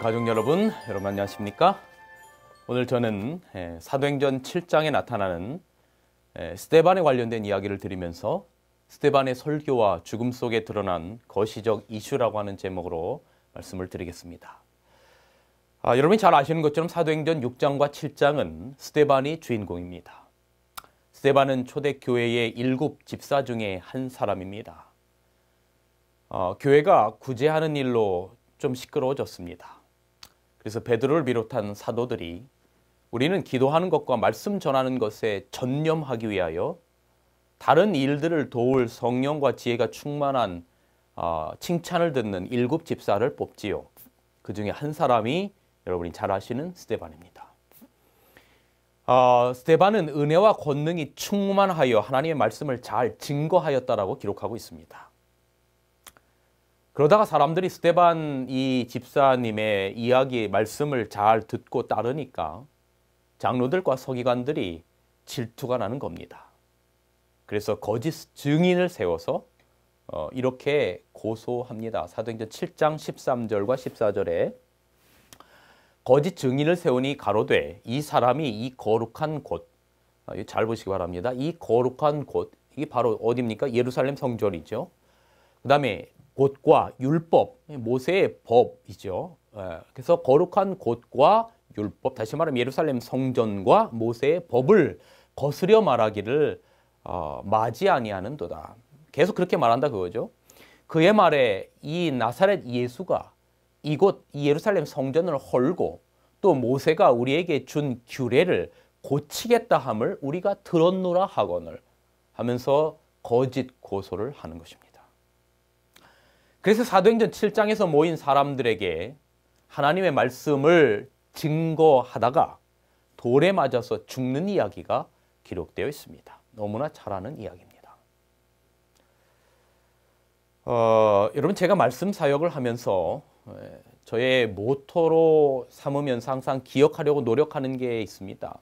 가족 여러분 안녕하십니까? 오늘 저는 사도행전 7장에 나타나는 스데반에 관련된 이야기를 드리면서 스데반의 설교와 죽음 속에 드러난 거시적 이슈라고 하는 제목으로 말씀을 드리겠습니다. 여러분이 잘 아시는 것처럼 사도행전 6장과 7장은 스데반이 주인공입니다. 스데반은 초대교회의 7 집사 중에 한 사람입니다. 교회가 구제하는 일로 좀 시끄러워졌습니다. 그래서 베드로를 비롯한 사도들이 우리는 기도하는 것과 말씀 전하는 것에 전념하기 위하여 다른 일들을 도울 성령과 지혜가 충만한 칭찬을 듣는 7 집사를 뽑지요. 그 중에 한 사람이 여러분이 잘 아시는 스데반입니다. 스데반은 은혜와 권능이 충만하여 하나님의 말씀을 잘 증거하였다라고 기록하고 있습니다. 그러다가 사람들이 스데반 이 집사님의 이야기 말씀을 잘 듣고 따르니까 장로들과 서기관들이 질투가 나는 겁니다. 그래서 거짓 증인을 세워서 이렇게 고소합니다. 사도행전 7장 13절과 14절에 거짓 증인을 세우니 가로되 이 사람이 이 거룩한 곳, 잘 보시기 바랍니다. 이 거룩한 곳, 이게 바로 어디입니까? 예루살렘 성전이죠. 그 다음에 곳과 율법, 모세의 법이죠. 그래서 거룩한 곳과 율법, 다시 말하면 예루살렘 성전과 모세의 법을 거스려 말하기를 마지 아니하는도다. 계속 그렇게 말한다 그거죠. 그의 말에 이 나사렛 예수가 이곳 이 예루살렘 성전을 헐고 또 모세가 우리에게 준 규례를 고치겠다 함을 우리가 들었노라 하거늘 하면서 거짓 고소를 하는 것입니다. 그래서 사도행전 7장에서 모인 사람들에게 하나님의 말씀을 증거하다가 돌에 맞아서 죽는 이야기가 기록되어 있습니다. 너무나 잘 아는 이야기입니다. 여러분 제가 말씀 사역을 하면서 저의 모토로 삼으면서 항상 기억하려고 노력하는 게 있습니다.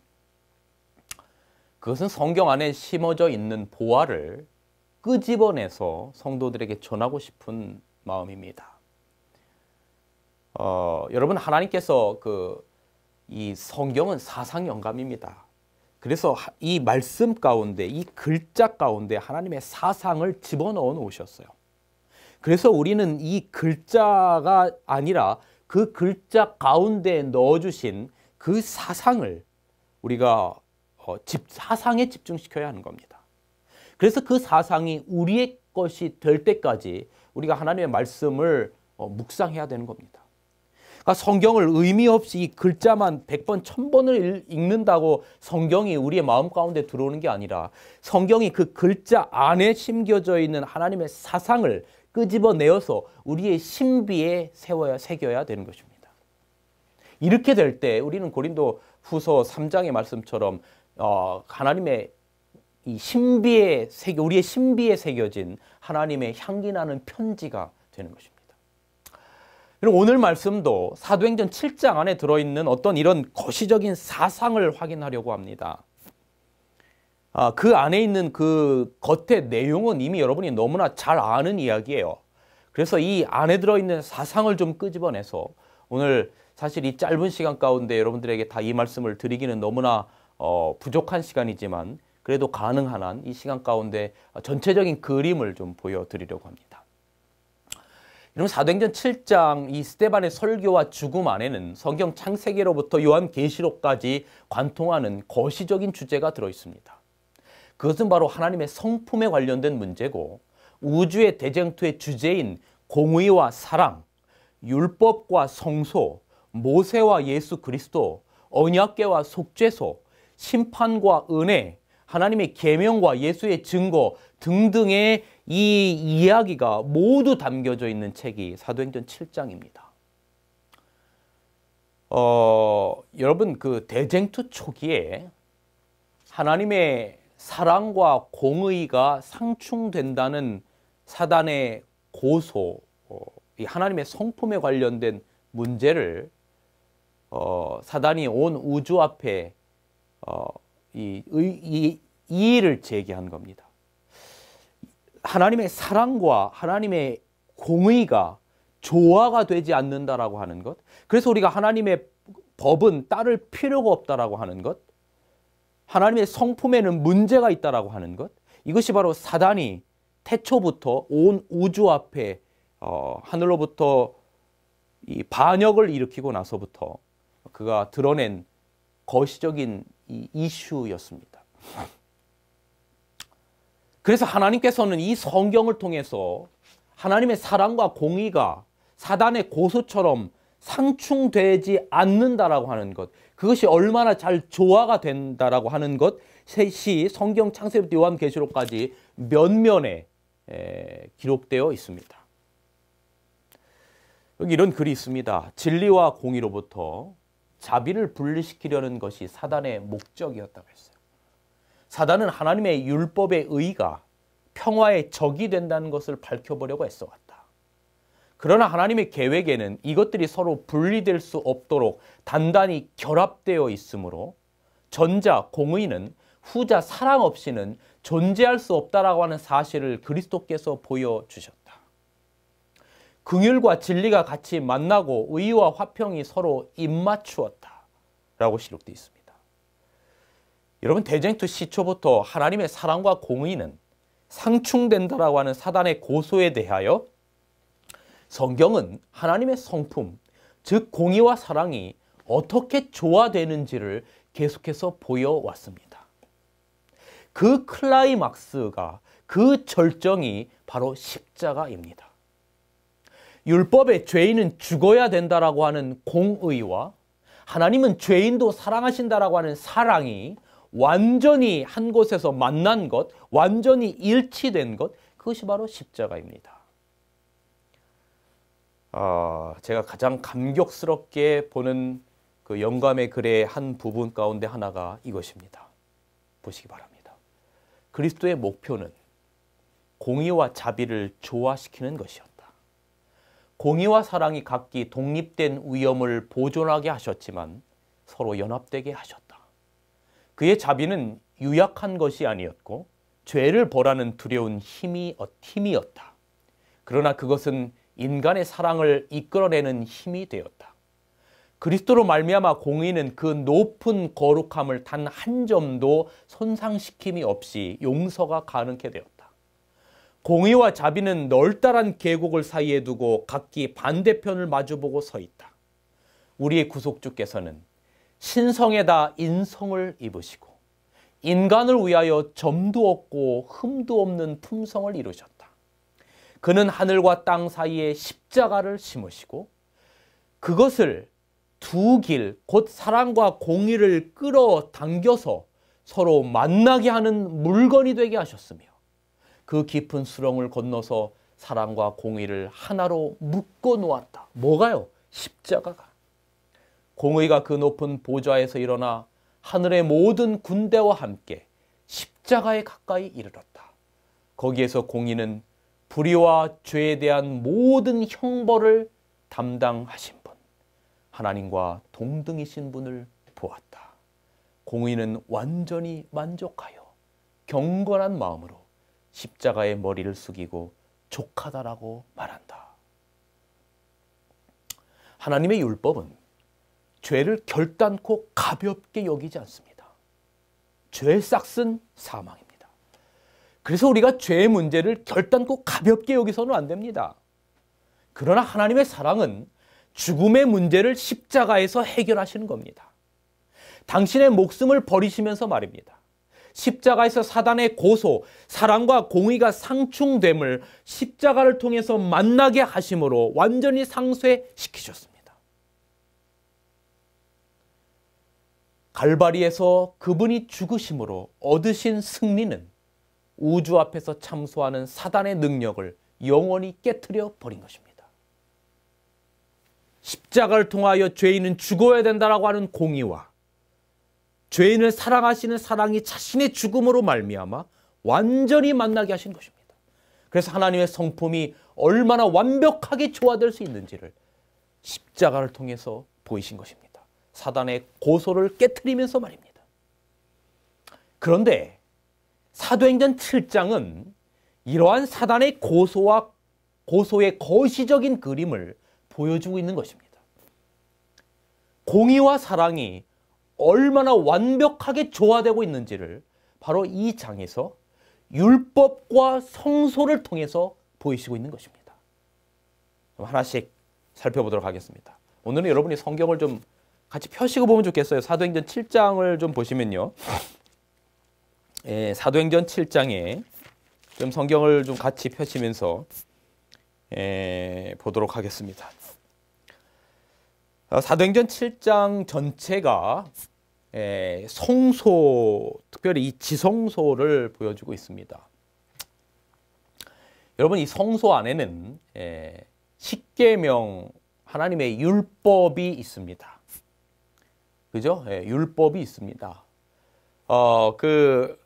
그것은 성경 안에 심어져 있는 보화를 끄집어내서 성도들에게 전하고 싶은 마음입니다. 여러분 하나님께서 이 성경은 사상 영감입니다. 그래서 이 말씀 가운데 이 글자 가운데 하나님의 사상을 집어넣어 놓으셨어요. 그래서 우리는 이 글자가 아니라 그 글자 가운데 넣어주신 그 사상을 우리가 사상에 집중시켜야 하는 겁니다. 그래서 그 사상이 우리의 것이 될 때까지 우리가 하나님의 말씀을 묵상해야 되는 겁니다. 그러니까 성경을 의미 없이 이 글자만 100번, 1000번을 읽는다고 성경이 우리의 마음 가운데 들어오는 게 아니라 성경이 그 글자 안에 심겨져 있는 하나님의 사상을 끄집어내어서 우리의 신비에 새겨야 되는 것입니다. 이렇게 될 때 우리는 고린도 후서 3장의 말씀처럼 하나님의 이 신비에 우리의 신비에 새겨진 하나님의 향기 나는 편지가 되는 것입니다. 오늘 말씀도 사도행전 7장 안에 들어있는 어떤 이런 거시적인 사상을 확인하려고 합니다. 그 안에 있는 그 겉의 내용은 이미 여러분이 너무나 잘 아는 이야기예요. 그래서 이 안에 들어있는 사상을 좀 끄집어내서 오늘 사실 이 짧은 시간 가운데 여러분들에게 다 이 말씀을 드리기는 너무나 부족한 시간이지만 그래도 가능한 한 이 시간 가운데 전체적인 그림을 좀 보여드리려고 합니다. 여러분 사도행전 7장 이 스데반의 설교와 죽음 안에는 성경 창세기로부터 요한계시록까지 관통하는 거시적인 주제가 들어있습니다. 그것은 바로 하나님의 성품에 관련된 문제고 우주의 대쟁투의 주제인 공의와 사랑, 율법과 성소, 모세와 예수 그리스도, 언약궤와 속죄소, 심판과 은혜, 하나님의 계명과 예수의 증거 등등의 이 이야기가 모두 담겨져 있는 책이 사도행전 7장입니다. 여러분 그 대쟁투 초기에 하나님의 사랑과 공의가 상충된다는 사단의 고소, 이 하나님의 성품에 관련된 문제를 사단이 온 우주 앞에 이 이의를 제기한 겁니다. 하나님의 사랑과 하나님의 공의가 조화가 되지 않는다라고 하는 것. 그래서 우리가 하나님의 법은 따를 필요가 없다라고 하는 것. 하나님의 성품에는 문제가 있다라고 하는 것. 이것이 바로 사단이 태초부터 온 우주 앞에 하늘로부터 이 반역을 일으키고 나서부터 그가 드러낸 거시적인 이 이슈였습니다. 그래서 하나님께서는 이 성경을 통해서 하나님의 사랑과 공의가 사단의 고소처럼 상충되지 않는다라고 하는 것, 그것이 얼마나 잘 조화가 된다라고 하는 것이 성경 창세부터 요한계시록까지 면면에 기록되어 있습니다. 여기 이런 글이 있습니다. 진리와 공의로부터 자비를 분리시키려는 것이 사단의 목적이었다고 했어요. 사단은 하나님의 율법의 의가 평화의 적이 된다는 것을 밝혀보려고 애써왔다. 그러나 하나님의 계획에는 이것들이 서로 분리될 수 없도록 단단히 결합되어 있으므로 전자 공의는 후자 사랑 없이는 존재할 수 없다라고 하는 사실을 그리스도께서 보여주셨다. 긍휼과 진리가 같이 만나고 의와 화평이 서로 입맞추었다 라고 기록되어 있습니다. 여러분, 대쟁투 시초부터 하나님의 사랑과 공의는 상충된다라고 하는 사단의 고소에 대하여 성경은 하나님의 성품, 즉 공의와 사랑이 어떻게 조화되는지를 계속해서 보여왔습니다. 그 클라이막스가, 그 절정이 바로 십자가입니다. 율법의 죄인은 죽어야 된다라고 하는 공의와 하나님은 죄인도 사랑하신다라고 하는 사랑이 완전히 한 곳에서 만난 것, 완전히 일치된 것, 그것이 바로 십자가입니다. 제가 가장 감격스럽게 보는 그 영감의 글의 한 부분 가운데 하나가 이것입니다. 보시기 바랍니다. 그리스도의 목표는 공의와 자비를 조화시키는 것이었다. 공의와 사랑이 각기 독립된 위엄을 보존하게 하셨지만 서로 연합되게 하셨다. 그의 자비는 유약한 것이 아니었고 죄를 벌하는 두려운 힘이었다. 그러나 그것은 인간의 사랑을 이끌어내는 힘이 되었다. 그리스도로 말미암아 공의는 그 높은 거룩함을 단 한 점도 손상시킴이 없이 용서가 가능케 되었다. 공의와 자비는 널따란 계곡을 사이에 두고 각기 반대편을 마주보고 서 있다. 우리의 구속주께서는 신성에다 인성을 입으시고 인간을 위하여 점도 없고 흠도 없는 품성을 이루셨다. 그는 하늘과 땅 사이에 십자가를 심으시고 그것을 두 길, 곧 사랑과 공의를 끌어당겨서 서로 만나게 하는 물건이 되게 하셨으며 그 깊은 수렁을 건너서 사랑과 공의를 하나로 묶어 놓았다. 뭐가요? 십자가가. 공의가 그 높은 보좌에서 일어나 하늘의 모든 군대와 함께 십자가에 가까이 이르렀다. 거기에서 공의는 불의와 죄에 대한 모든 형벌을 담당하신 분, 하나님과 동등이신 분을 보았다. 공의는 완전히 만족하여 경건한 마음으로 십자가의 머리를 숙이고 족하다라고 말한다. 하나님의 율법은 죄를 결단코 가볍게 여기지 않습니다. 죄의 싹은 사망입니다. 그래서 우리가 죄의 문제를 결단코 가볍게 여기서는 안 됩니다. 그러나 하나님의 사랑은 죽음의 문제를 십자가에서 해결하시는 겁니다. 당신의 목숨을 버리시면서 말입니다. 십자가에서 사단의 고소, 사랑과 공의가 상충됨을 십자가를 통해서 만나게 하심으로 완전히 상쇄시키셨습니다. 갈바리에서 그분이 죽으심으로 얻으신 승리는 우주 앞에서 참소하는 사단의 능력을 영원히 깨트려 버린 것입니다. 십자가를 통하여 죄인은 죽어야 된다라고 하는 공의와 죄인을 사랑하시는 사랑이 자신의 죽음으로 말미암아 완전히 만나게 하신 것입니다. 그래서 하나님의 성품이 얼마나 완벽하게 조화될 수 있는지를 십자가를 통해서 보이신 것입니다. 사단의 고소를 깨트리면서 말입니다. 그런데 사도행전 7장은 이러한 사단의 고소와 고소의 거시적인 그림을 보여주고 있는 것입니다. 공의와 사랑이 얼마나 완벽하게 조화되고 있는지를 바로 이 장에서 율법과 성소를 통해서 보이시고 있는 것입니다. 하나씩 살펴보도록 하겠습니다. 오늘은 여러분이 성경을 좀 같이 펴시고 보면 좋겠어요. 사도행전 7장을 좀 보시면요. 사도행전 7장에 좀 성경을 좀 같이 펴시면서 보도록 하겠습니다. 사도행전 7장 전체가 성소, 특별히 이 지성소를 보여주고 있습니다. 여러분, 이 성소 안에는 십계명, 하나님의 율법이 있습니다. 그죠? 율법이 있습니다. 그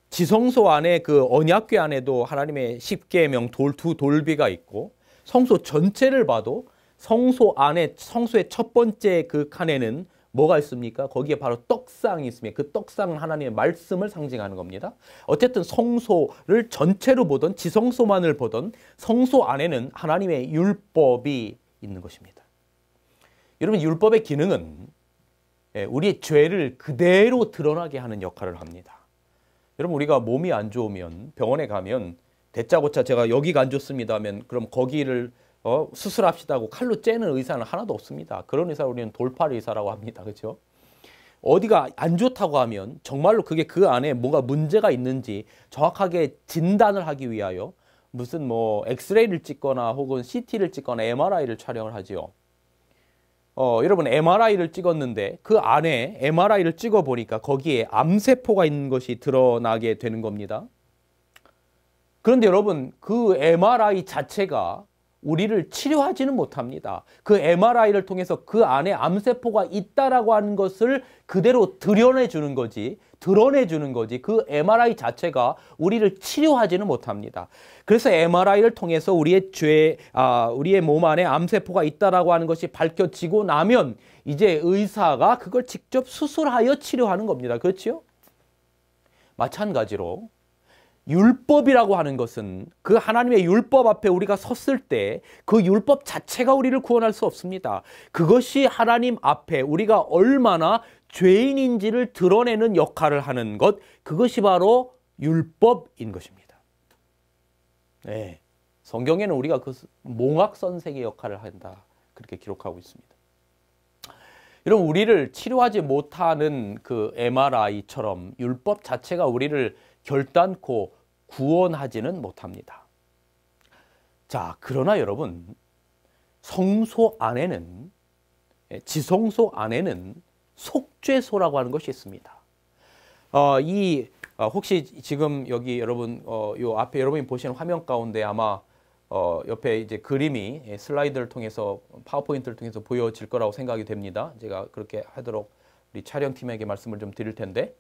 지성소 안에 그 언약궤 안에도 하나님의 십계명 두 돌비가 있고, 성소 전체를 봐도 성소 안에, 성소의 첫 번째 그 칸에는 뭐가 있습니까? 거기에 바로 떡상이 있습니다. 그 떡상은 하나님의 말씀을 상징하는 겁니다. 어쨌든 성소를 전체로 보던, 지성소만을 보던 성소 안에는 하나님의 율법이 있는 것입니다. 여러분, 율법의 기능은 우리의 죄를 그대로 드러나게 하는 역할을 합니다. 여러분, 우리가 몸이 안 좋으면 병원에 가면 대짜고짜 제가 여기가 안 좋습니다 하면 그럼 거기를 수술합시다 하고 칼로 째는 의사는 하나도 없습니다. 그런 의사 우리는 돌팔 의사라고 합니다. 그렇죠? 어디가 안 좋다고 하면 정말로 그게 그 안에 뭔가 문제가 있는지 정확하게 진단을 하기 위하여 무슨 뭐 엑스레이를 찍거나 혹은 CT를 찍거나 MRI를 촬영을 하지요. 여러분, MRI를 찍었는데 그 안에 MRI를 찍어 보니까 거기에 암세포가 있는 것이 드러나게 되는 겁니다. 그런데 여러분, 그 MRI 자체가 우리를 치료하지는 못합니다. 그 MRI를 통해서 그 안에 암세포가 있다라고 하는 것을 그대로 드러내주는 거지, 그 MRI 자체가 우리를 치료하지는 못합니다. 그래서 MRI를 통해서 우리의 몸 안에 암세포가 있다라고 하는 것이 밝혀지고 나면 이제 의사가 그걸 직접 수술하여 치료하는 겁니다. 그렇지요? 마찬가지로 율법이라고 하는 것은 그 하나님의 율법 앞에 우리가 섰을 때 그 율법 자체가 우리를 구원할 수 없습니다. 그것이 하나님 앞에 우리가 얼마나 죄인인지를 드러내는 역할을 하는 것, 그것이 바로 율법인 것입니다. 네, 성경에는 우리가 그 몽학 선생의 역할을 한다, 그렇게 기록하고 있습니다. 여러분, 우리를 치료하지 못하는 그 MRI처럼 율법 자체가 우리를 결단코 구원하지는 못합니다. 자, 그러나 여러분, 성소 안에는, 지성소 안에는 속죄소라고 하는 것이 있습니다. 혹시 지금 여기 여러분, 요 앞에 여러분이 보시는 화면 가운데 아마 옆에 이제 그림이 슬라이드를 통해서, 파워포인트를 통해서 보여질 거라고 생각이 됩니다. 제가 그렇게 하도록 우리 촬영팀에게 말씀을 좀 드릴 텐데,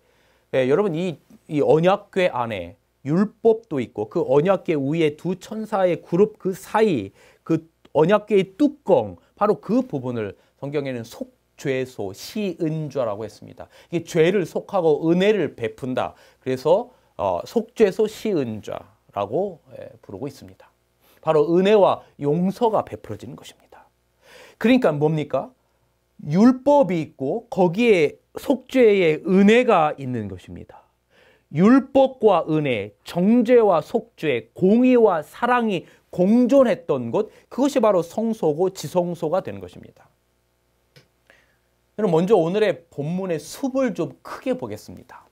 여러분, 이 언약궤 안에 율법도 있고 그 언약궤 위에 두 천사의 그룹 그 사이, 그 언약궤의 뚜껑, 바로 그 부분을 성경에는 속죄소, 시은좌라고 했습니다. 이게 죄를 속하고 은혜를 베푼다. 그래서 속죄소 시은좌라고 부르고 있습니다. 바로 은혜와 용서가 베풀어지는 것입니다. 그러니까 뭡니까? 율법이 있고 거기에 속죄의 은혜가 있는 것입니다. 율법과 은혜, 정죄와 속죄, 공의와 사랑이 공존했던 것, 그것이 바로 성소고 지성소가 되는 것입니다. 먼저 오늘의 본문의 숲을 좀 크게 보겠습니다.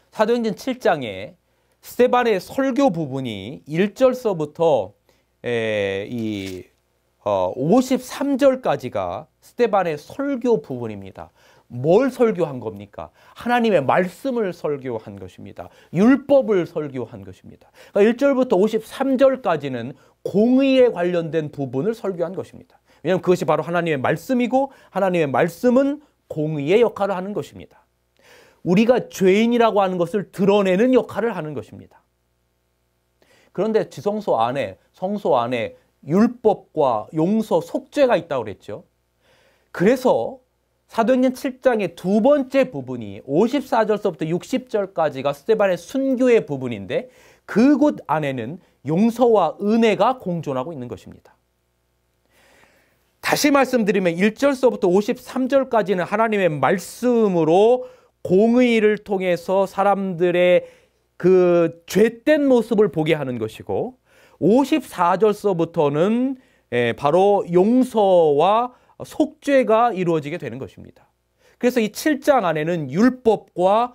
사도행전 7장에 스데반의 설교 부분이 1절서부터 53절까지가 스데반의 설교 부분입니다. 뭘 설교한 겁니까? 하나님의 말씀을 설교한 것입니다. 율법을 설교한 것입니다. 그러니까 1절부터 53절까지는 공의에 관련된 부분을 설교한 것입니다. 왜냐하면 그것이 바로 하나님의 말씀이고 하나님의 말씀은 공의의 역할을 하는 것입니다. 우리가 죄인이라고 하는 것을 드러내는 역할을 하는 것입니다. 그런데 지성소 안에, 성소 안에 율법과 용서, 속죄가 있다고 그랬죠. 그래서 사도행전 7장의 두 번째 부분이 54절서부터 60절까지가 스데반의 순교의 부분인데, 그곳 안에는 용서와 은혜가 공존하고 있는 것입니다. 다시 말씀드리면 1절서부터 53절까지는 하나님의 말씀으로 공의를 통해서 사람들의 그 죄된 모습을 보게 하는 것이고 54절서부터는 바로 용서와 속죄가 이루어지게 되는 것입니다. 그래서 이 7장 안에는 율법과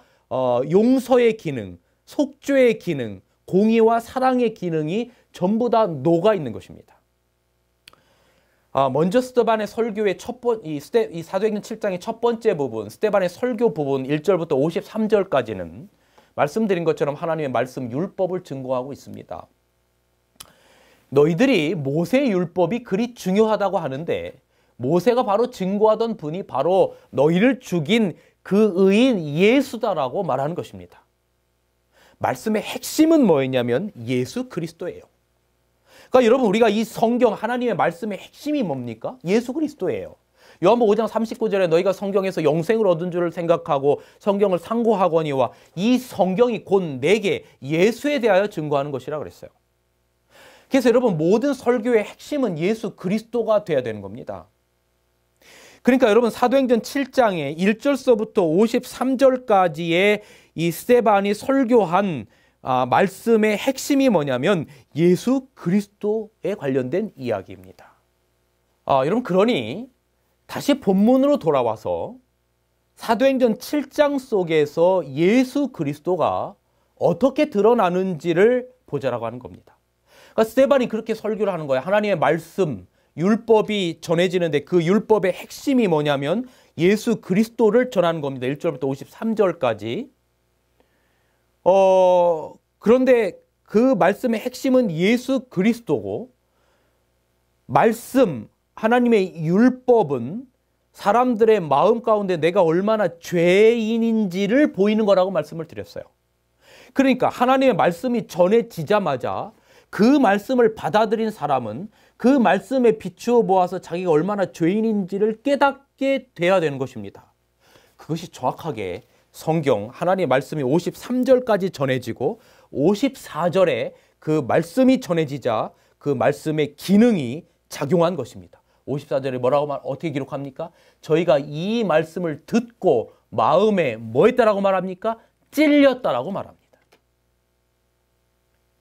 용서의 기능, 속죄의 기능, 공의와 사랑의 기능이 전부 다 녹아 있는 것입니다. 먼저 스데반의 설교의 이 사도행전 7장의 첫 번째 부분, 스데반의 설교 부분 1절부터 53절까지는 말씀드린 것처럼 하나님의 말씀 율법을 증거하고 있습니다. 너희들이 모세의 율법이 그리 중요하다고 하는데 모세가 바로 증거하던 분이 바로 너희를 죽인 그 의인 예수다라고 말하는 것입니다. 말씀의 핵심은 뭐였냐면 예수 그리스도예요. 그러니까 여러분 우리가 이 성경 하나님의 말씀의 핵심이 뭡니까? 예수 그리스도예요. 요한복음 5장 39절에 너희가 성경에서 영생을 얻은 줄을 생각하고 성경을 상고하거니와 이 성경이 곧 내게 예수에 대하여 증거하는 것이라 그랬어요. 그래서 여러분 모든 설교의 핵심은 예수 그리스도가 돼야 되는 겁니다. 그러니까 여러분 사도행전 7장의 1절서부터 53절까지의 이 스데반이 설교한 말씀의 핵심이 뭐냐면 예수 그리스도에 관련된 이야기입니다. 여러분 그러니 다시 본문으로 돌아와서 사도행전 7장 속에서 예수 그리스도가 어떻게 드러나는지를 보자라고 하는 겁니다. 그러니까 스데반이 그렇게 설교를 하는 거예요. 하나님의 말씀, 율법이 전해지는데 그 율법의 핵심이 뭐냐면 예수 그리스도를 전하는 겁니다. 1절부터 53절까지. 그런데 그 말씀의 핵심은 예수 그리스도고 말씀, 하나님의 율법은 사람들의 마음 가운데 내가 얼마나 죄인인지를 보이는 거라고 말씀을 드렸어요. 그러니까 하나님의 말씀이 전해지자마자 그 말씀을 받아들인 사람은 그 말씀에 비추어 보아서 자기가 얼마나 죄인인지를 깨닫게 돼야 되는 것입니다. 그것이 정확하게 성경 하나님의 말씀이 53절까지 전해지고 54절에 그 말씀이 전해지자 그 말씀의 기능이 작용한 것입니다. 54절에 어떻게 기록합니까? 저희가 이 말씀을 듣고 마음에 뭐 했다라고 말합니까? 찔렸다라고 말합니다.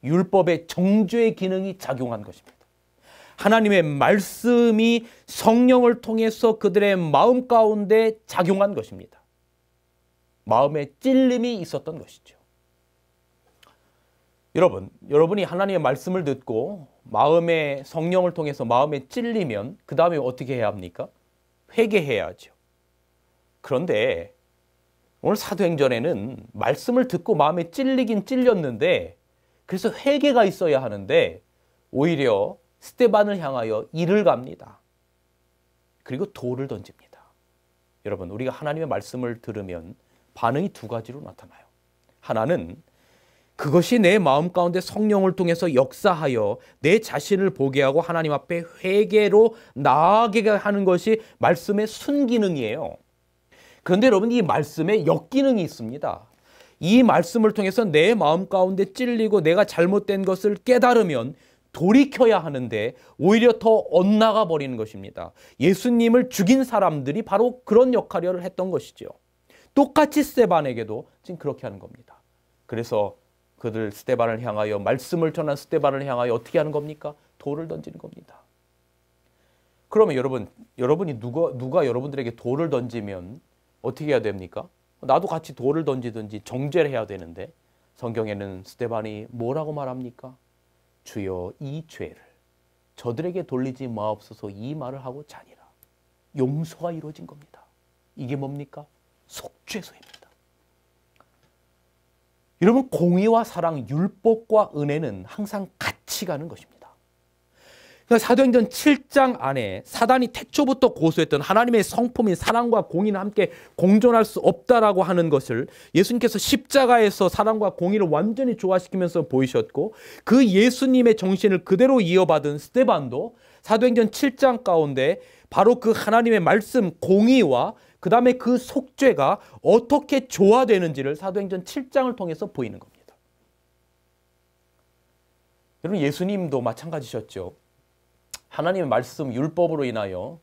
율법의 정죄의 기능이 작용한 것입니다. 하나님의 말씀이 성령을 통해서 그들의 마음 가운데 작용한 것입니다. 마음에 찔림이 있었던 것이죠. 여러분이 하나님의 말씀을 듣고 마음의 성령을 통해서 마음에 찔리면 그 다음에 어떻게 해야 합니까? 회개해야죠. 그런데 오늘 사도행전에는 말씀을 듣고 마음에 찔리긴 찔렸는데 그래서 회개가 있어야 하는데 오히려 스데반을 향하여 이를 갑니다. 그리고 돌을 던집니다. 여러분 우리가 하나님의 말씀을 들으면 반응이 두 가지로 나타나요. 하나는 그것이 내 마음 가운데 성령을 통해서 역사하여 내 자신을 보게 하고 하나님 앞에 회개로 나아가게 하는 것이 말씀의 순기능이에요. 그런데 여러분 이 말씀에 역기능이 있습니다. 이 말씀을 통해서 내 마음 가운데 찔리고 내가 잘못된 것을 깨달으면 돌이켜야 하는데 오히려 더 엇나가 버리는 것입니다. 예수님을 죽인 사람들이 바로 그런 역할을 했던 것이죠. 똑같이 스데반에게도 지금 그렇게 하는 겁니다. 그래서 그들 스데반을 향하여 말씀을 전한 스데반을 향하여 어떻게 하는 겁니까? 돌을 던지는 겁니다. 그러면 여러분이 누가 여러분들에게 돌을 던지면 어떻게 해야 됩니까? 나도 같이 돌을 던지든지 정죄를 해야 되는데 성경에는 스데반이 뭐라고 말합니까? 주여 이 죄를 저들에게 돌리지 마옵소서 이 말을 하고 자니라. 용서가 이루어진 겁니다. 이게 뭡니까? 속죄소입니다. 여러분 공의와 사랑, 율법과 은혜는 항상 같이 가는 것입니다. 그러니까 사도행전 7장 안에 사단이 태초부터 고수했던 하나님의 성품인 사랑과 공의는 함께 공존할 수 없다라고 하는 것을 예수님께서 십자가에서 사랑과 공의를 완전히 조화시키면서 보이셨고 그 예수님의 정신을 그대로 이어받은 스데반도 사도행전 7장 가운데 바로 그 하나님의 말씀 공의와 그 다음에 그 속죄가 어떻게 조화되는지를 사도행전 7장을 통해서 보이는 겁니다. 여러분 예수님도 마찬가지셨죠. 하나님의 말씀 율법으로 인하여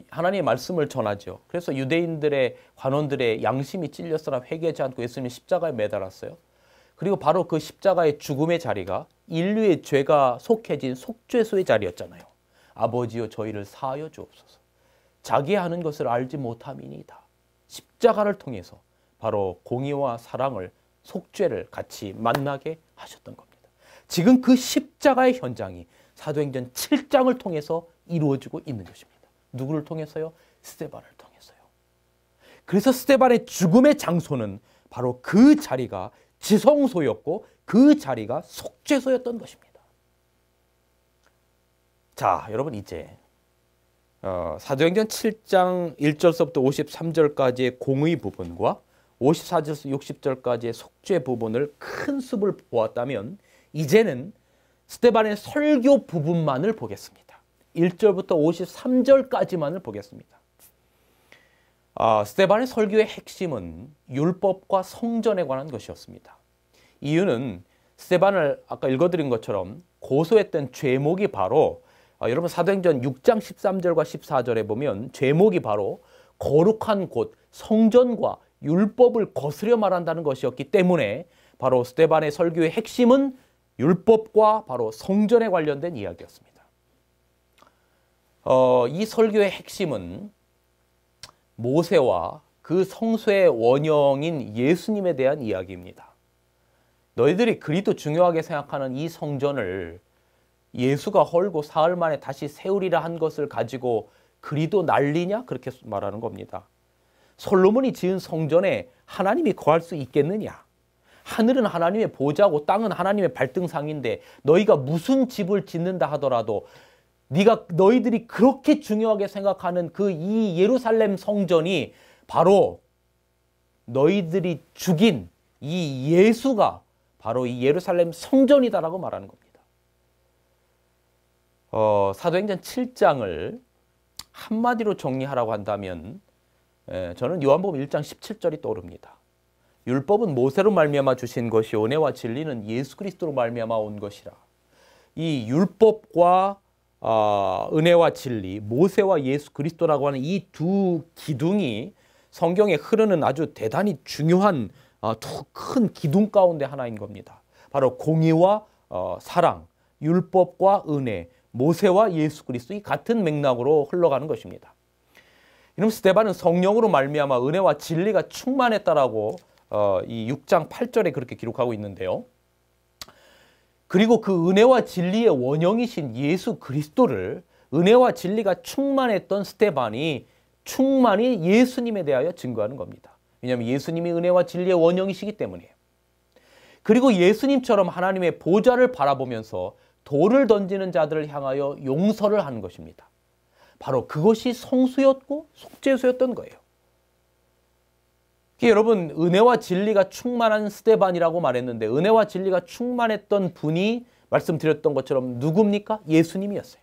하나님의 말씀을 전하죠. 그래서 유대인들의 관원들의 양심이 찔렸으나 회개하지 않고 예수님이 십자가에 매달았어요. 그리고 바로 그 십자가의 죽음의 자리가 인류의 죄가 속해진 속죄소의 자리였잖아요. 아버지여 저희를 사하여 주옵소서. 자기 하는 것을 알지 못함이니이다. 십자가를 통해서 바로 공의와 사랑을 속죄를 같이 만나게 하셨던 겁니다. 지금 그 십자가의 현장이 사도행전 7장을 통해서 이루어지고 있는 것입니다. 누구를 통해서요? 스데반을 통해서요. 그래서 스데반의 죽음의 장소는 바로 그 자리가 지성소였고 그 자리가 속죄소였던 것입니다. 자, 여러분 이제 사도행전 7장 1절서부터 53절까지의 공의 부분과 54절에서 60절까지의 속죄 부분을 큰 숲을 보았다면 이제는 스데반의 설교 부분만을 보겠습니다. 1절부터 53절까지만을 보겠습니다. 스데반의 설교의 핵심은 율법과 성전에 관한 것이었습니다. 이유는 스데반을 아까 읽어드린 것처럼 고소했던 죄목이 바로 여러분 사도행전 6장 13절과 14절에 보면 죄목이 바로 거룩한 곳 성전과 율법을 거스려 말한다는 것이었기 때문에 바로 스데반의 설교의 핵심은 율법과 바로 성전에 관련된 이야기였습니다. 이 설교의 핵심은 모세와 그 성소의 원형인 예수님에 대한 이야기입니다. 너희들이 그리도 중요하게 생각하는 이 성전을 예수가 헐고 사흘 만에 다시 세우리라 한 것을 가지고 그리도 난리냐? 그렇게 말하는 겁니다. 솔로몬이 지은 성전에 하나님이 거할 수 있겠느냐? 하늘은 하나님의 보좌고 땅은 하나님의 발등상인데 너희가 무슨 집을 짓는다 하더라도 너희들이 그렇게 중요하게 생각하는 그 이 예루살렘 성전이 바로 너희들이 죽인 이 예수가 바로 이 예루살렘 성전이다라고 말하는 겁니다. 사도행전 7장을 한마디로 정리하라고 한다면 저는 요한복음 1장 17절이 떠오릅니다. 율법은 모세로 말미암아 주신 것이 은혜와 진리는 예수 그리스도로 말미암아 온 것이라. 이 율법과 은혜와 진리, 모세와 예수 그리스도라고 하는 이 두 기둥이 성경에 흐르는 아주 대단히 중요한 두 큰 기둥 가운데 하나인 겁니다. 바로 공의와 사랑, 율법과 은혜, 모세와 예수 그리스도 이 같은 맥락으로 흘러가는 것입니다. 이놈 스데반은 성령으로 말미암아 은혜와 진리가 충만했다라고 이 6장 8절에 그렇게 기록하고 있는데요. 그리고 그 은혜와 진리의 원형이신 예수 그리스도를 은혜와 진리가 충만했던 스데반이 충만히 예수님에 대하여 증거하는 겁니다. 왜냐하면 예수님이 은혜와 진리의 원형이시기 때문이에요. 그리고 예수님처럼 하나님의 보좌를 바라보면서 돌을 던지는 자들을 향하여 용서를 하는 것입니다. 바로 그것이 성수였고 속죄소였던 거예요. 여러분 은혜와 진리가 충만한 스데반이라고 말했는데 은혜와 진리가 충만했던 분이 말씀드렸던 것처럼 누굽니까? 예수님이었어요.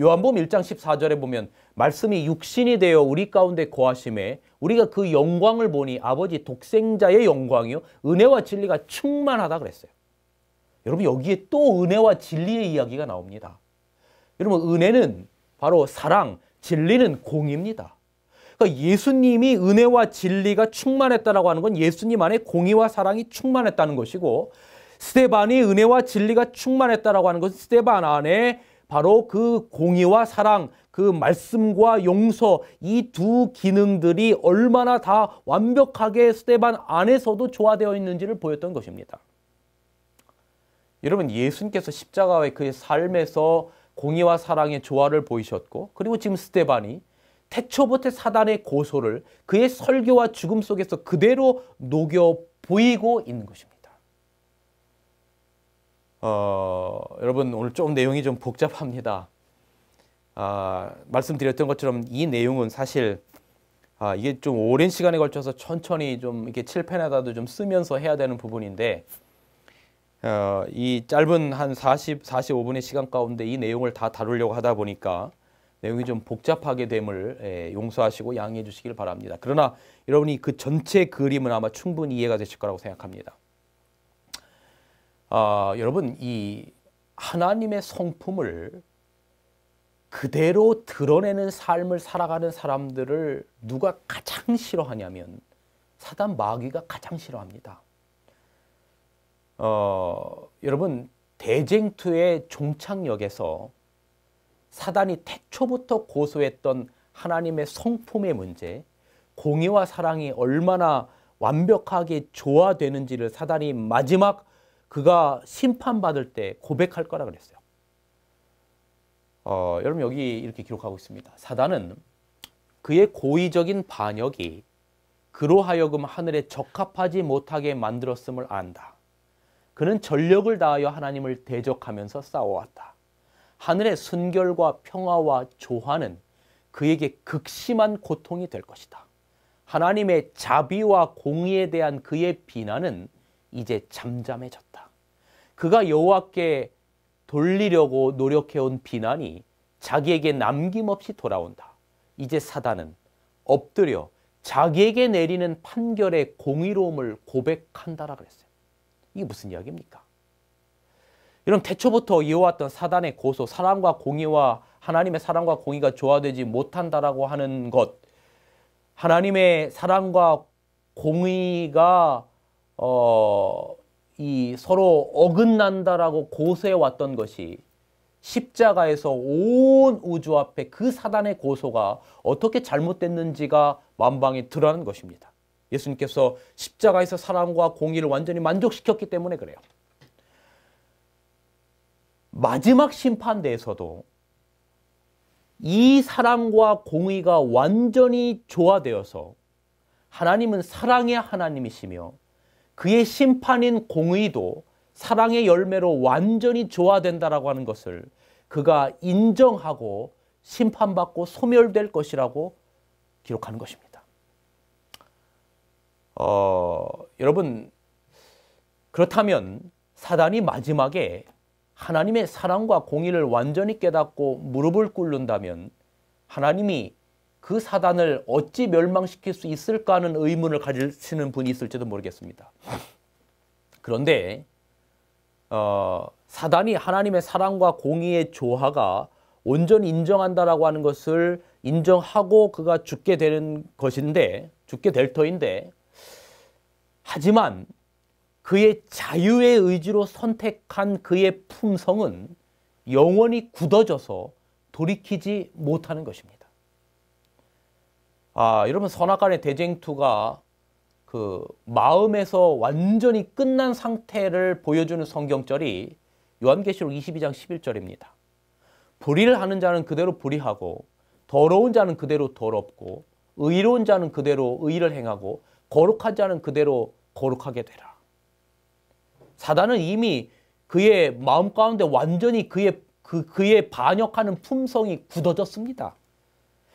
요한복음 1장 14절에 보면 말씀이 육신이 되어 우리 가운데 거하심에 우리가 그 영광을 보니 아버지 독생자의 영광이요 은혜와 진리가 충만하다 그랬어요. 여러분 여기에 또 은혜와 진리의 이야기가 나옵니다. 여러분 은혜는 바로 사랑, 진리는 공의입니다. 그러니까 예수님이 은혜와 진리가 충만했다라고 하는 건 예수님 안에 공의와 사랑이 충만했다는 것이고 스데반이 은혜와 진리가 충만했다라고 하는 것은 스데반 안에 바로 그 공의와 사랑, 그 말씀과 용서 이 두 기능들이 얼마나 다 완벽하게 스데반 안에서도 조화되어 있는지를 보였던 것입니다. 여러분 예수님께서 십자가의 그의 삶에서 공의와 사랑의 조화를 보이셨고 그리고 지금 스데반이 태초부터 사단의 고소를 그의 설교와 죽음 속에서 그대로 녹여 보이고 있는 것입니다. 여러분 오늘 좀 내용이 좀 복잡합니다. 말씀드렸던 것처럼 이 내용은 사실 이게 좀 오랜 시간에 걸쳐서 천천히 좀 이렇게 칠펜에다도 좀 쓰면서 해야 되는 부분인데 이 짧은 한 45분의 시간 가운데 이 내용을 다 다루려고 하다 보니까 내용이 좀 복잡하게 됨을 용서하시고 양해해 주시길 바랍니다. 그러나 여러분이 그 전체 그림은 아마 충분히 이해가 되실 거라고 생각합니다. 여러분, 이 하나님의 성품을 그대로 드러내는 삶을 살아가는 사람들을 누가 가장 싫어하냐면 사단 마귀가 가장 싫어합니다. 여러분, 대쟁투의 종착역에서 사단이 태초부터 고소했던 하나님의 성품의 문제, 공의와 사랑이 얼마나 완벽하게 조화되는지를 사단이 마지막 그가 심판받을 때 고백할 거라 그랬어요. 여러분, 여기 이렇게 기록하고 있습니다. 사단은 그의 고의적인 반역이 그로 하여금 하늘에 적합하지 못하게 만들었음을 안다. 그는 전력을 다하여 하나님을 대적하면서 싸워왔다. 하늘의 순결과 평화와 조화는 그에게 극심한 고통이 될 것이다. 하나님의 자비와 공의에 대한 그의 비난은 이제 잠잠해졌다. 그가 여호와께 돌리려고 노력해온 비난이 자기에게 남김없이 돌아온다. 이제 사단은 엎드려 자기에게 내리는 판결의 공의로움을 고백한다라 그랬어요. 이게 무슨 이야기입니까? 여러분, 태초부터 이어왔던 사단의 고소, 사랑과 공의와 하나님의 사랑과 공의가 조화되지 못한다라고 하는 것, 하나님의 사랑과 공의가 이 서로 어긋난다라고 고소해왔던 것이 십자가에서 온 우주 앞에 그 사단의 고소가 어떻게 잘못됐는지가 만방에 드러나는 것입니다. 예수님께서 십자가에서 사랑과 공의를 완전히 만족시켰기 때문에 그래요. 마지막 심판대에서도 이 사랑과 공의가 완전히 조화되어서 하나님은 사랑의 하나님이시며 그의 심판인 공의도 사랑의 열매로 완전히 조화된다라고 하는 것을 그가 인정하고 심판받고 소멸될 것이라고 기록하는 것입니다. 여러분, 그렇다면 사단이 마지막에 하나님의 사랑과 공의를 완전히 깨닫고 무릎을 꿇는다면 하나님이 그 사단을 어찌 멸망시킬 수 있을까 하는 의문을 가지시는 분이 있을지도 모르겠습니다. 그런데 사단이 하나님의 사랑과 공의의 조화가 온전히 인정한다라고 하는 것을 인정하고 그가 죽게 되는 것인데, 죽게 될 터인데, 하지만 그의 자유의 의지로 선택한 그의 품성은 영원히 굳어져서 돌이키지 못하는 것입니다. 여러분, 선악간의 대쟁투가 그 마음에서 완전히 끝난 상태를 보여주는 성경절이 요한계시록 22장 11절입니다. 불의를 하는 자는 그대로 불의하고 더러운 자는 그대로 더럽고 의로운 자는 그대로 의를 행하고 거룩한 자는 그대로 거룩하게 되라. 사단은 이미 그의 마음 가운데 완전히 그의 반역하는 품성이 굳어졌습니다.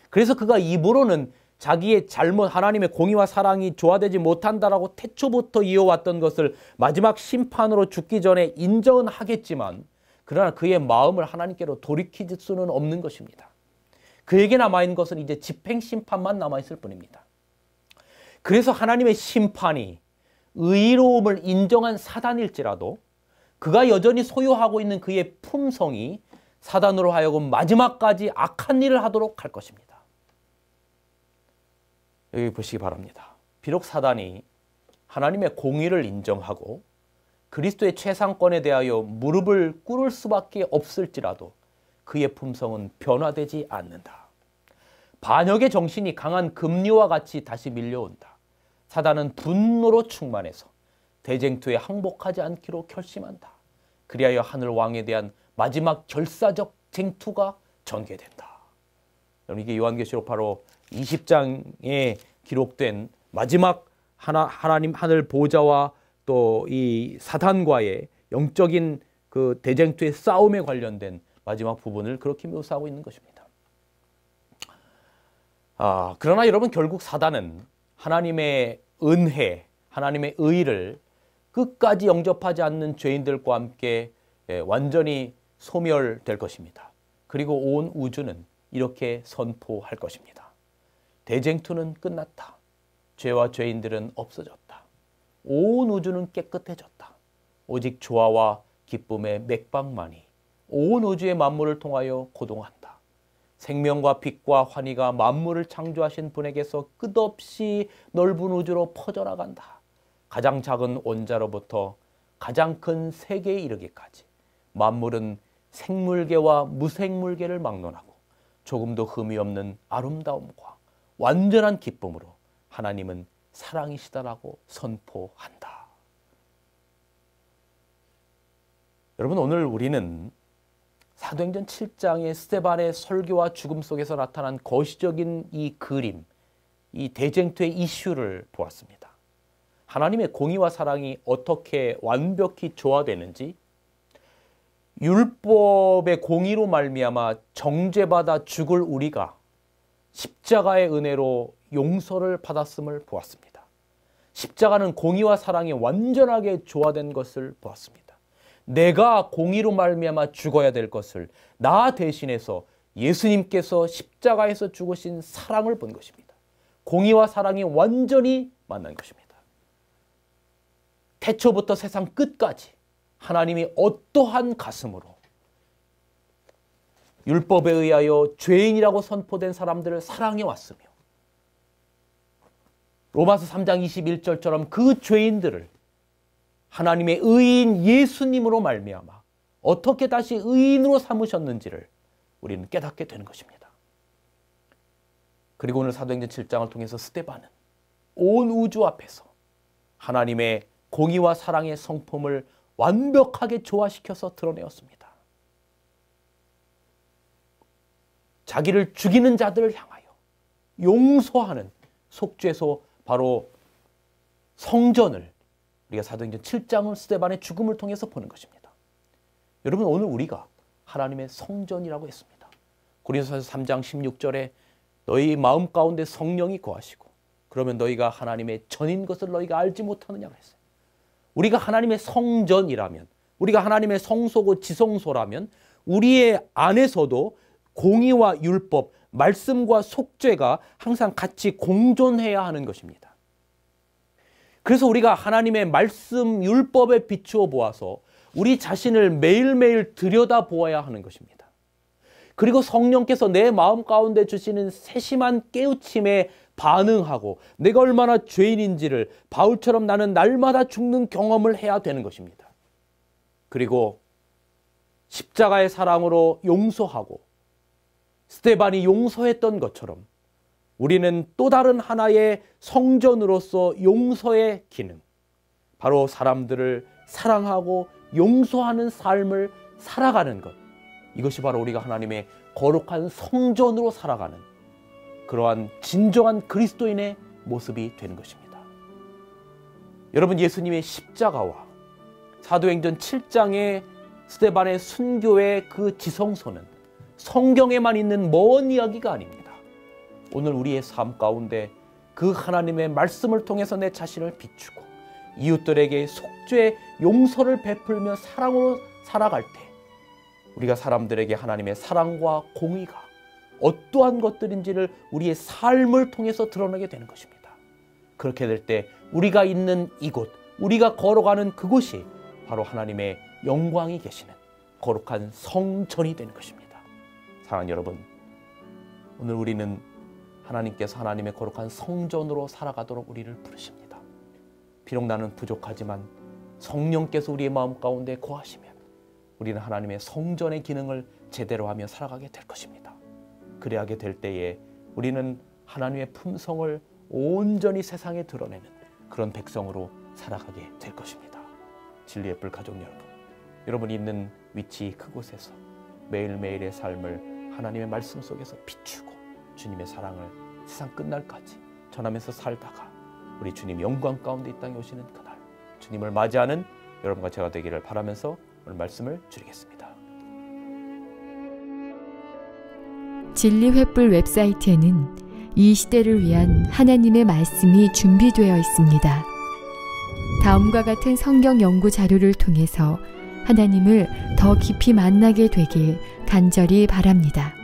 그래서 그가 입으로는 자기의 잘못, 하나님의 공의와 사랑이 조화되지 못한다라고 태초부터 이어왔던 것을 마지막 심판으로 죽기 전에 인정은 하겠지만, 그러나 그의 마음을 하나님께로 돌이킬 수는 없는 것입니다. 그에게 남아있는 것은 이제 집행심판만 남아있을 뿐입니다. 그래서 하나님의 심판이 의로움을 인정한 사단일지라도 그가 여전히 소유하고 있는 그의 품성이 사단으로 하여금 마지막까지 악한 일을 하도록 할 것입니다. 여기 보시기 바랍니다. 비록 사단이 하나님의 공의를 인정하고 그리스도의 최상권에 대하여 무릎을 꿇을 수밖에 없을지라도 그의 품성은 변화되지 않는다. 반역의 정신이 강한 금리와 같이 다시 밀려온다. 사단은 분노로 충만해서 대쟁투에 항복하지 않기로 결심한다. 그리하여 하늘 왕에 대한 마지막 결사적 쟁투가 전개된다. 여러분, 이게 요한계시록 바로 20장에 기록된 마지막 하나님 하늘 보좌와 또 이 사단과의 영적인 그 대쟁투의 싸움에 관련된 마지막 부분을 그렇게 묘사하고 있는 것입니다. 그러나 여러분, 결국 사단은 하나님의 은혜, 하나님의 의를 끝까지 영접하지 않는 죄인들과 함께 완전히 소멸될 것입니다. 그리고 온 우주는 이렇게 선포할 것입니다. 대쟁투는 끝났다. 죄와 죄인들은 없어졌다. 온 우주는 깨끗해졌다. 오직 조화와 기쁨의 맥박만이 온 우주의 만물을 통하여 고동한다. 생명과 빛과 환희가 만물을 창조하신 분에게서 끝없이 넓은 우주로 퍼져나간다. 가장 작은 원자로부터 가장 큰 세계에 이르기까지 만물은 생물계와 무생물계를 막론하고 조금도 흠이 없는 아름다움과 완전한 기쁨으로 하나님은 사랑이시다라고 선포한다. 여러분, 오늘 우리는 사도행전 7장의 스데반의 설교와 죽음 속에서 나타난 거시적인 이 그림, 이 대쟁투의 이슈를 보았습니다. 하나님의 공의와 사랑이 어떻게 완벽히 조화되는지, 율법의 공의로 말미암아 정죄받아 죽을 우리가 십자가의 은혜로 용서를 받았음을 보았습니다. 십자가는 공의와 사랑이 완전하게 조화된 것을 보았습니다. 내가 공의로 말미암아 죽어야 될 것을 나 대신해서 예수님께서 십자가에서 죽으신 사랑을 본 것입니다. 공의와 사랑이 완전히 만난 것입니다. 태초부터 세상 끝까지 하나님이 어떠한 가슴으로 율법에 의하여 죄인이라고 선포된 사람들을 사랑해 왔으며, 로마서 3장 21절처럼 그 죄인들을 하나님의 의인 예수님으로 말미암아 어떻게 다시 의인으로 삼으셨는지를 우리는 깨닫게 되는 것입니다. 그리고 오늘 사도행전 7장을 통해서 스데반은 온 우주 앞에서 하나님의 공의와 사랑의 성품을 완벽하게 조화시켜서 드러내었습니다. 자기를 죽이는 자들을 향하여 용서하는 속죄소, 바로 성전을 우리가 사도행전 7장은 스데반의 죽음을 통해서 보는 것입니다. 여러분, 오늘 우리가 하나님의 성전이라고 했습니다. 고린도서서 3장 16절에 너희 마음 가운데 성령이 거하시고 그러면 너희가 하나님의 전인 것을 너희가 알지 못하느냐고 했어요. 우리가 하나님의 성전이라면, 우리가 하나님의 성소고 지성소라면 우리의 안에서도 공의와 율법, 말씀과 속죄가 항상 같이 공존해야 하는 것입니다. 그래서 우리가 하나님의 말씀, 율법에 비추어 보아서 우리 자신을 매일매일 들여다보아야 하는 것입니다. 그리고 성령께서 내 마음 가운데 주시는 세심한 깨우침에 반응하고 내가 얼마나 죄인인지를 바울처럼 나는 날마다 죽는 경험을 해야 되는 것입니다. 그리고 십자가의 사랑으로 용서하고 스데반이 용서했던 것처럼 우리는 또 다른 하나의 성전으로서 용서의 기능, 바로 사람들을 사랑하고 용서하는 삶을 살아가는 것, 이것이 바로 우리가 하나님의 거룩한 성전으로 살아가는 그러한 진정한 그리스도인의 모습이 되는 것입니다. 여러분, 예수님의 십자가와 사도행전 7장의 스데반의 순교의 그 지성소는 성경에만 있는 먼 이야기가 아닙니다. 오늘 우리의 삶 가운데 그 하나님의 말씀을 통해서 내 자신을 비추고 이웃들에게 속죄 용서를 베풀며 사랑으로 살아갈 때 우리가 사람들에게 하나님의 사랑과 공의가 어떠한 것들인지를 우리의 삶을 통해서 드러내게 되는 것입니다. 그렇게 될 때 우리가 있는 이곳, 우리가 걸어가는 그곳이 바로 하나님의 영광이 계시는 거룩한 성전이 되는 것입니다. 사랑하는 여러분, 오늘 우리는 하나님께서 하나님의 거룩한 성전으로 살아가도록 우리를 부르십니다. 비록 나는 부족하지만 성령께서 우리의 마음 가운데 거하시면 우리는 하나님의 성전의 기능을 제대로 하며 살아가게 될 것입니다. 그래야게 될 때에 우리는 하나님의 품성을 온전히 세상에 드러내는 그런 백성으로 살아가게 될 것입니다. 진리의 뿔 가족 여러분, 여러분이 있는 위치 그곳에서 매일매일의 삶을 하나님의 말씀 속에서 비추고 주님의 사랑을 세상 끝날까지 전하면서 살다가 우리 주님 영광 가운데 이 땅에 오시는 그날 주님을 맞이하는 여러분과 제가 되기를 바라면서 오늘 말씀을 드리겠습니다. 진리횃불 웹사이트에는 이 시대를 위한 하나님의 말씀이 준비되어 있습니다. 다음과 같은 성경 연구 자료를 통해서 하나님을 더 깊이 만나게 되길 간절히 바랍니다.